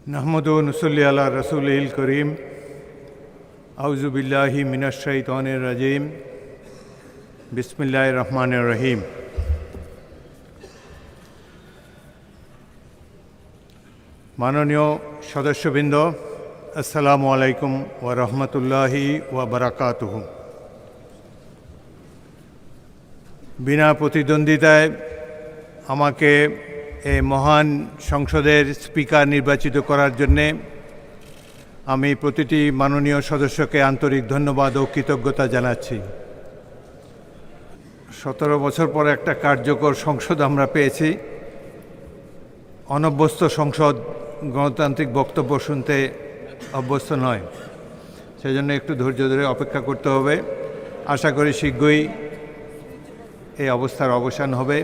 नहमदु नुसल्ली अला रसूलिल करीम औज़ु बिल्लाहि मिनश शैतानिर रजीम बिस्मिल्लाहिर रहमानिर रहीम। माननीय सदस्यबृंद, अस्सलामु आलैकुम व रहमतुल्लाहि व बाराकातुहु। बिना प्रतिद्वंद्विताय আমাকে এই মহান সংসদের স্পিকার নির্বাচিত করার জন্যে আমি প্রতিটি মাননীয় সদস্যকে আন্তরিক ধন্যবাদ ও কৃতজ্ঞতা জানাচ্ছি। 17 বছর পর একটা কার্যকর সংসদ আমরা পেয়েছি। অনভ্যস্ত সংসদ গণতান্ত্রিক বক্তব্য শুনতে অভ্যস্ত নয়, সেজন্য একটু ধৈর্য ধরে অপেক্ষা করতে হবে। আশা করি শীঘ্রই এই অবস্থার অবসান হবে।